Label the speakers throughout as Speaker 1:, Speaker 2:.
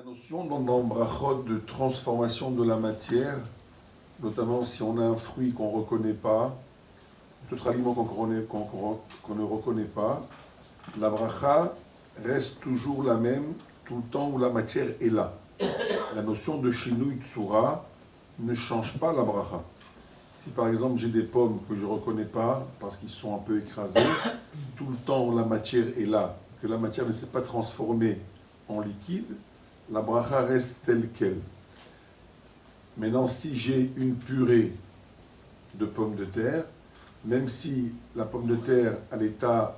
Speaker 1: La notion dans Brachot de transformation de la matière, notamment si on a un fruit qu'on ne reconnaît pas, tout aliment qu'on ne reconnaît pas, la bracha reste toujours la même tout le temps où la matière est là. La notion de Shinui Tsura ne change pas la bracha. Si par exemple j'ai des pommes que je ne reconnais pas parce qu'ils sont un peu écrasés, tout le temps où la matière est là, que la matière ne s'est pas transformée en liquide, la bracha reste telle qu'elle. Maintenant, si j'ai une purée de pommes de terre, même si la pomme de terre à l'état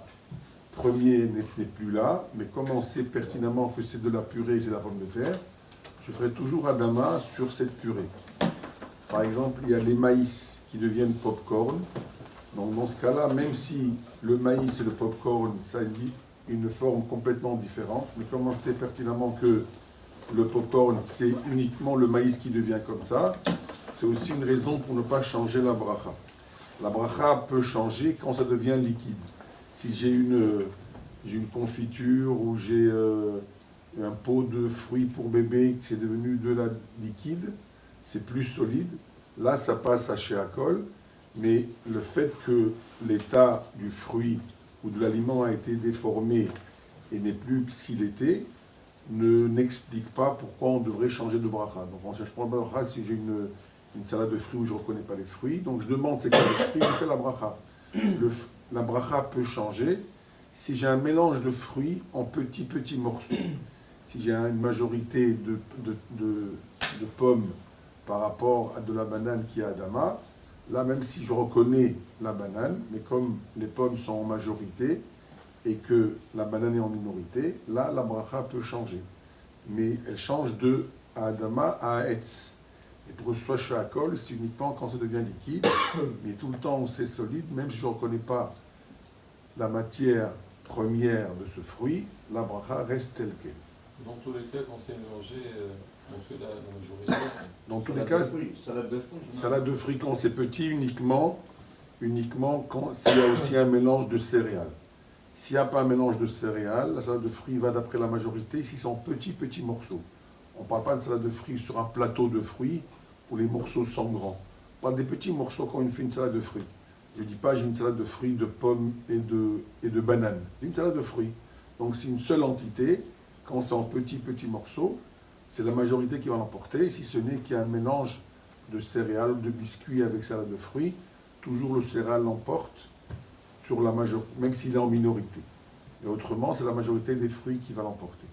Speaker 1: premier n'est plus là, mais comme on sait pertinemment que c'est de la purée, c'est de la pomme de terre, je ferai toujours Adama sur cette purée. Par exemple, il y a les maïs qui deviennent pop-corn. Donc dans ce cas-là, même si le maïs et le pop-corn, ça a une forme complètement différente, mais comme on sait pertinemment que le pop-corn, c'est uniquement le maïs qui devient comme ça, c'est aussi une raison pour ne pas changer la bracha. La bracha peut changer quand ça devient liquide. Si j'ai une confiture ou j'ai un pot de fruits pour bébé qui est devenu de la liquide, c'est plus solide. Là, ça passe à Sheakol, mais le fait que l'état du fruit ou de l'aliment a été déformé et n'est plus ce qu'il était, n'explique pas pourquoi on devrait changer de bracha. Donc, je prends la bracha si j'ai une salade de fruits où je ne reconnais pas les fruits. Donc, je demande c'est quoi les fruits, je fais la bracha. La bracha peut changer si j'ai un mélange de fruits en petits morceaux. Si j'ai une majorité de pommes par rapport à de la banane qui est Adama, là, même si je reconnais la banane, mais comme les pommes sont en majorité et que la banane est en minorité, là, la bracha peut changer. Mais elle change de Adama à Etz. Et pour que ce soit Sheakol, c'est uniquement quand ça devient liquide, mais tout le temps où c'est solide, même si je ne reconnais pas la matière première de ce fruit, la bracha reste telle qu'elle.
Speaker 2: Dans tous les cas, quand c'est mélangé, on fait la majorité.
Speaker 1: Dans tous les cas, salade de fruits quand c'est petit, uniquement quand s'il y a aussi un mélange de céréales. S'il n'y a pas un mélange de céréales, la salade de fruits va d'après la majorité, si c'est en petits morceaux. On ne parle pas de salade de fruits sur un plateau de fruits où les morceaux sont grands. On parle des petits morceaux quand on fait une salade de fruits. Je ne dis pas j'ai une salade de fruits, de pommes et de bananes. J'ai une salade de fruits. Donc c'est une seule entité. Quand c'est en petits morceaux, c'est la majorité qui va l'emporter. Si ce n'est qu'il y a un mélange de céréales, de biscuits avec salade de fruits, toujours le céréal l'emporte sur la majorité, même s'il est en minorité. Et autrement, c'est la majorité des fruits qui va l'emporter.